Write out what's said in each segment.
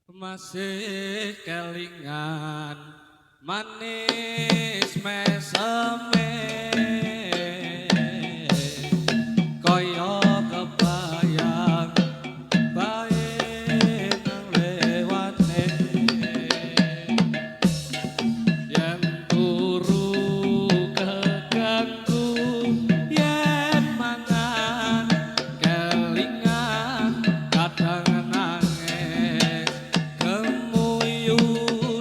Masih kelingan manis meseme koyo kebayang bae nang lewate yen turu keganggu yen mangan kelingan kadang nangis kemuyu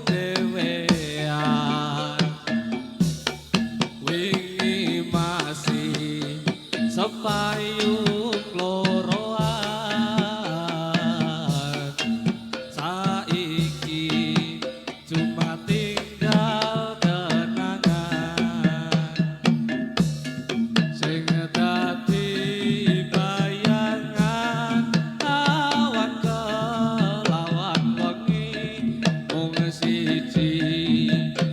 dewean wingi masih sepayung loroan saiki cuma tinggal kenangan sing dadi bayangan awan kelawan wengi mung siji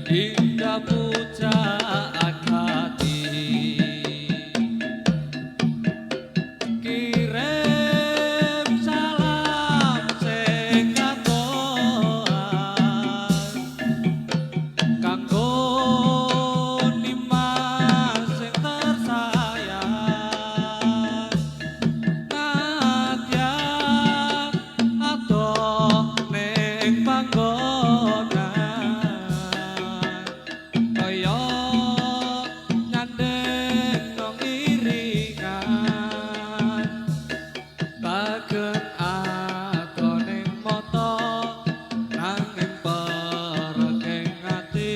indah pujaan hati kirim salam sing katoan kanggo Dimas sing tersayang nadyan adoh ning panggonan kaya nyandeng nang iringan bagen adoh ning mata nanging pereng ati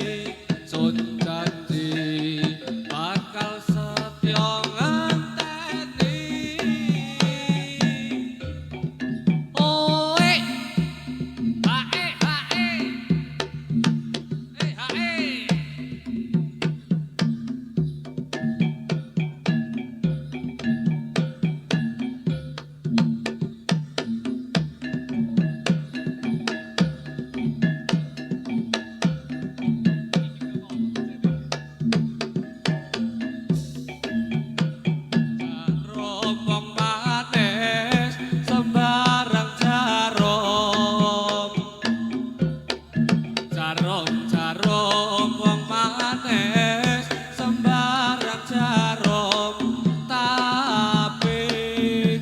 sun janji bakal setya ngenteni oe hae hae hae jarum wong manis sembarang jarum jarum wong manis sembarang jarum tapi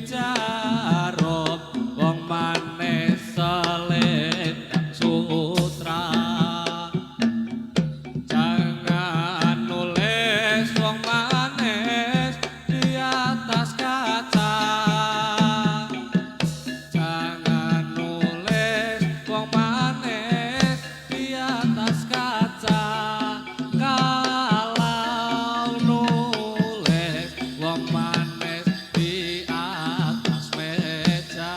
jarum wong manis selendang sutra jangan nulis wong manis di atas kaca jangan nulis wong manis di atas kaca kalau nulis wong manis di atas meja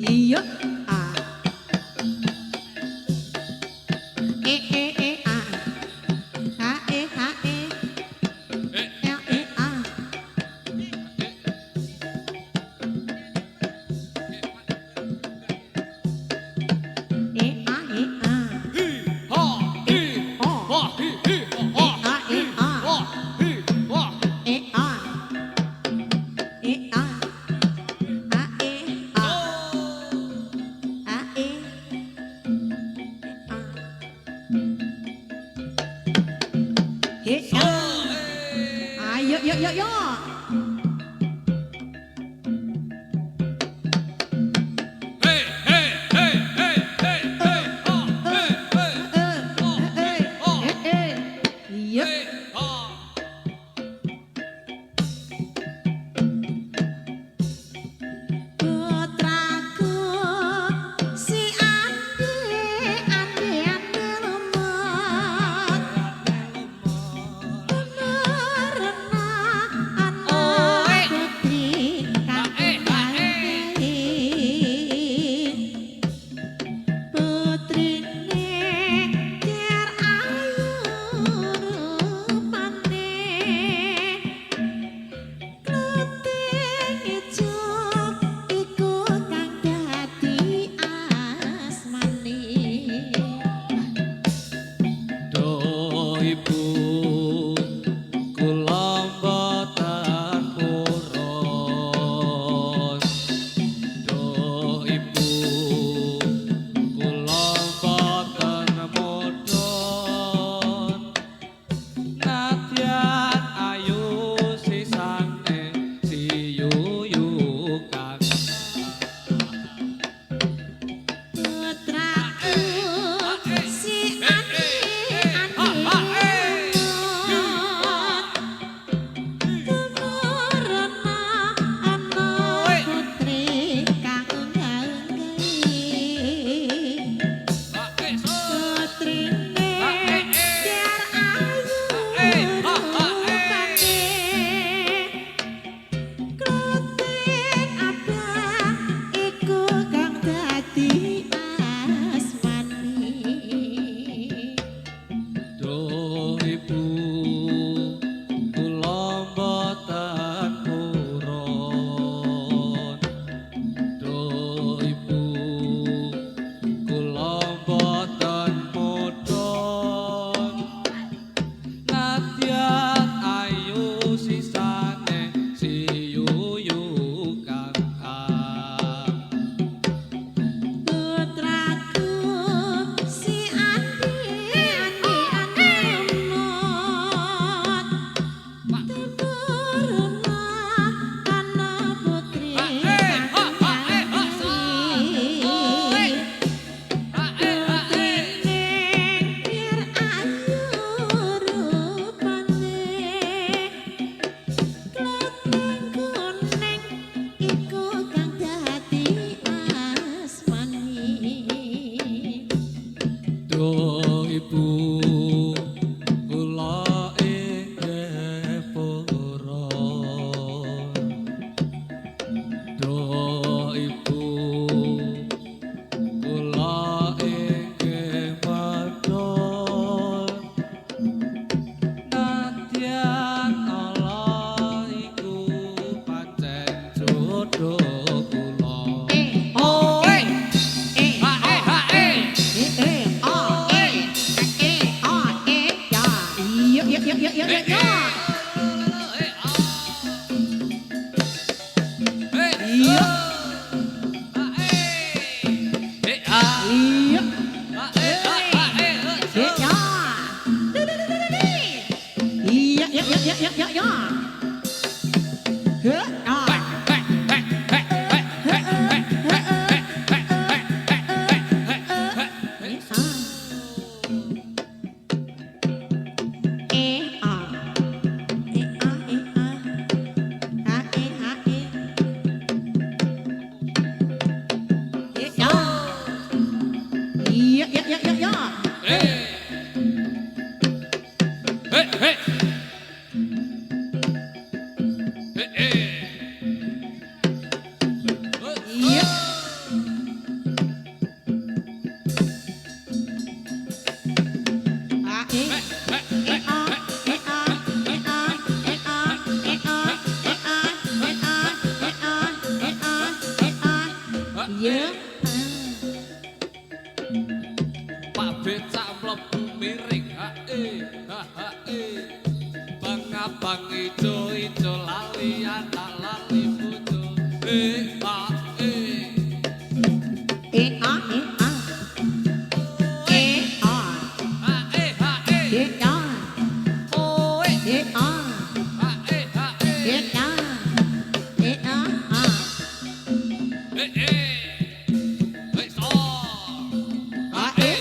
Iya ah ah ha ah ah hi ha hi ha hi ha ha hi ha padha kula. oh, Oi. eh, Ha eh ha eh. oh, ya. Iya, iya, iya, iya, iya, iya. Iya. Iya. Ya. Iya, iya, iya, iya, iya, iya. Ya. Iya, iya, iya, iya, iya. Iya. Iya. Pak becak mlebu miring hae bang-abang ijo-ijo lali anak lali bojo hae hae oi hae so hae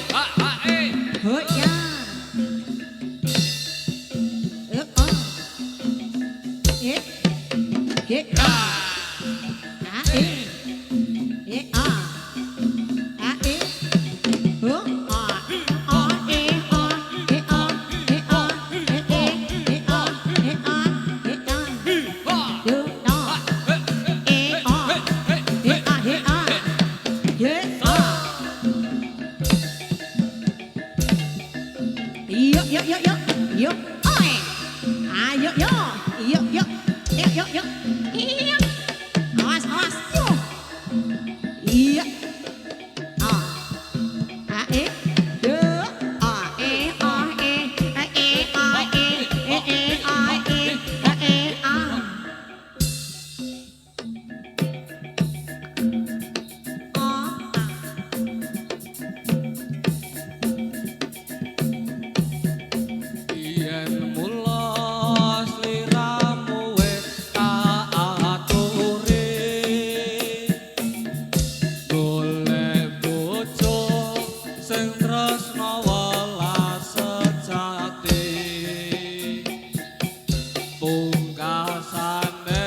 Yo yo yo yo yo oi yo yo yo yo yo yo yo awas awas yo iya yo yen mula sliramu wis kaaturi golek bojo sing tresna welas sejati pungkasane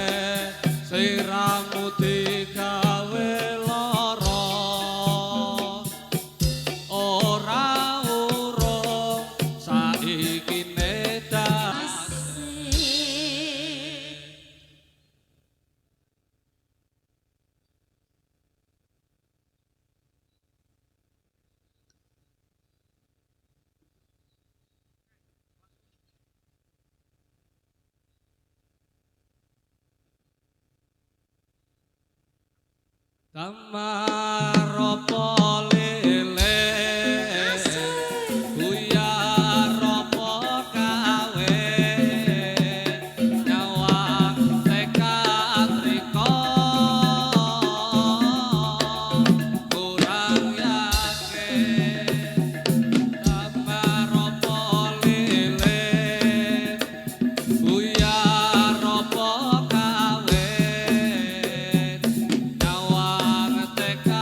sliramu digawe lara ora urung saiki nedas Tamarapo lele buyar apa kawe nyawang tekad riko kurang yakin Tamarapo lele buyar apa kawe nyawang tekad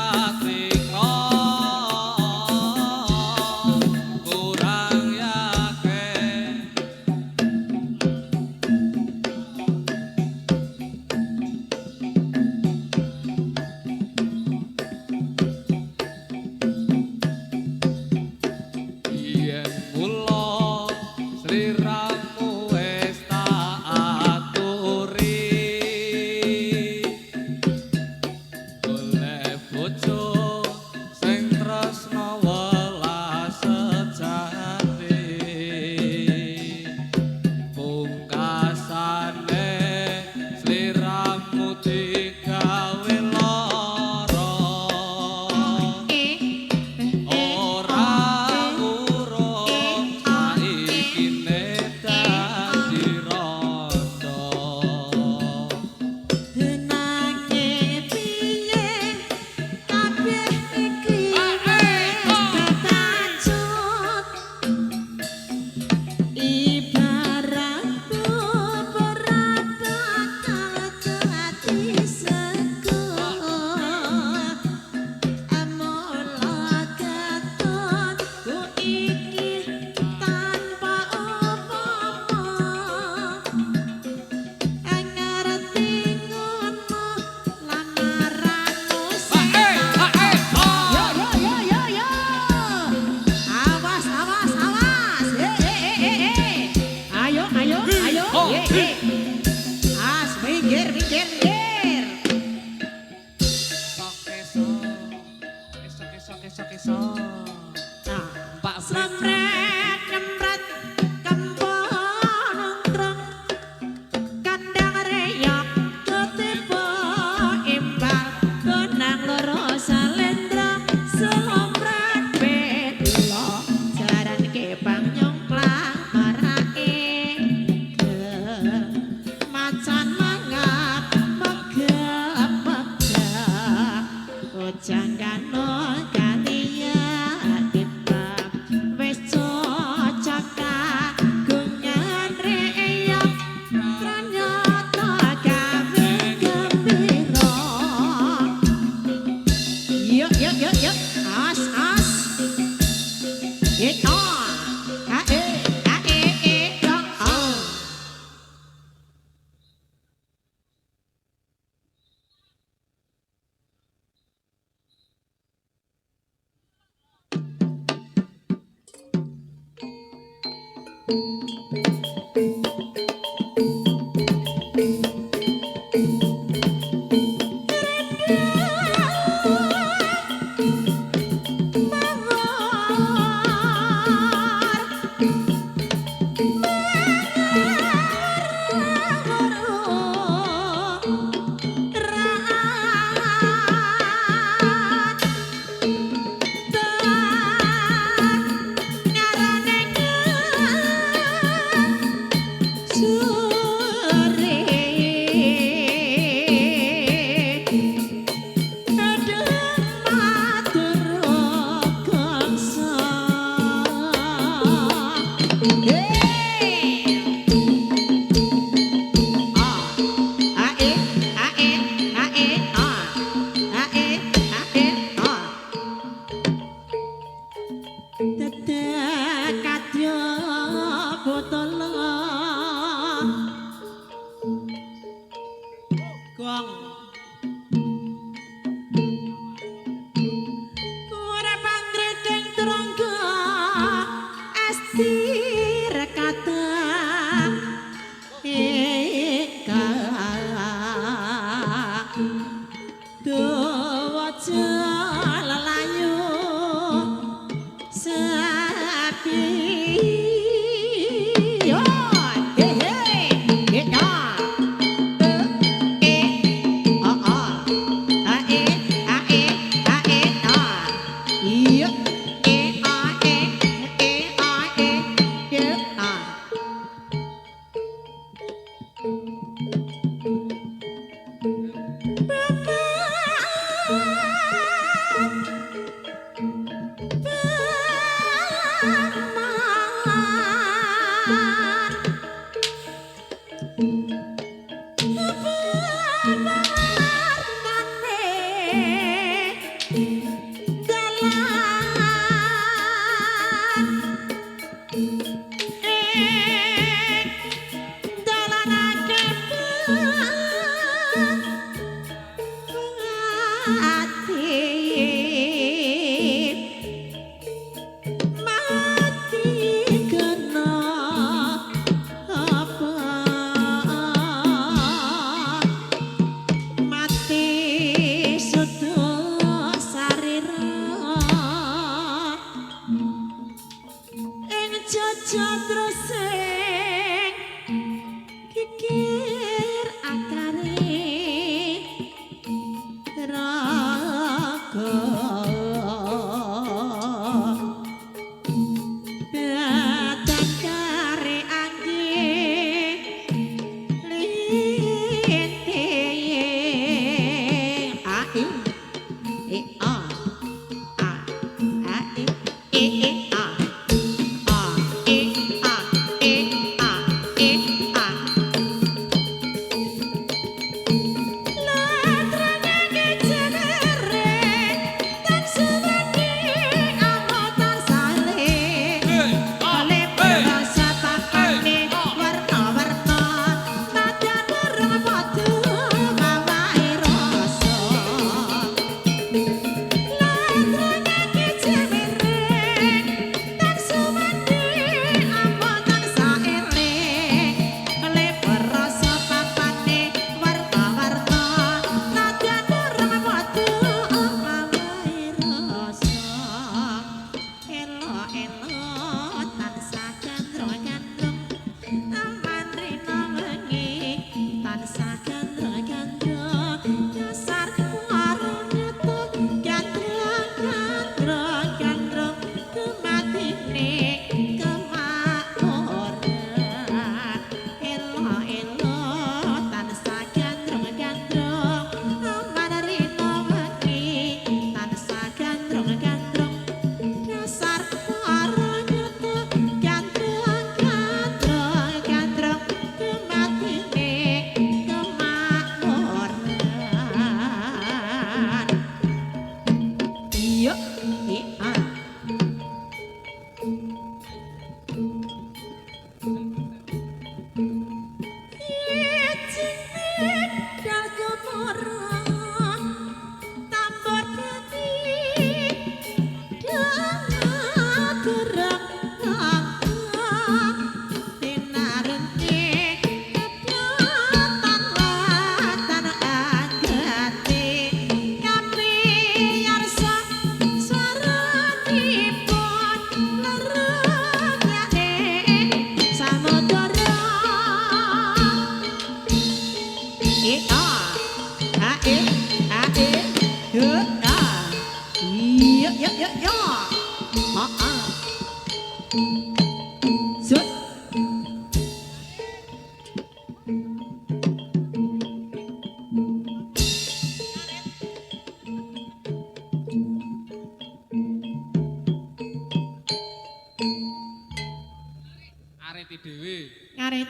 janggano kaliyan kita wis cocok kagungan reyok ternyata gawe gembira yuk yuk yuk yuk as as yuk kikir akare ra ngareti dhewe. Ngarit.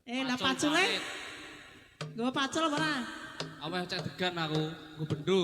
Lah pacule. Nggo pacul apa ora? Aweh cek degan aku, nggo bendho.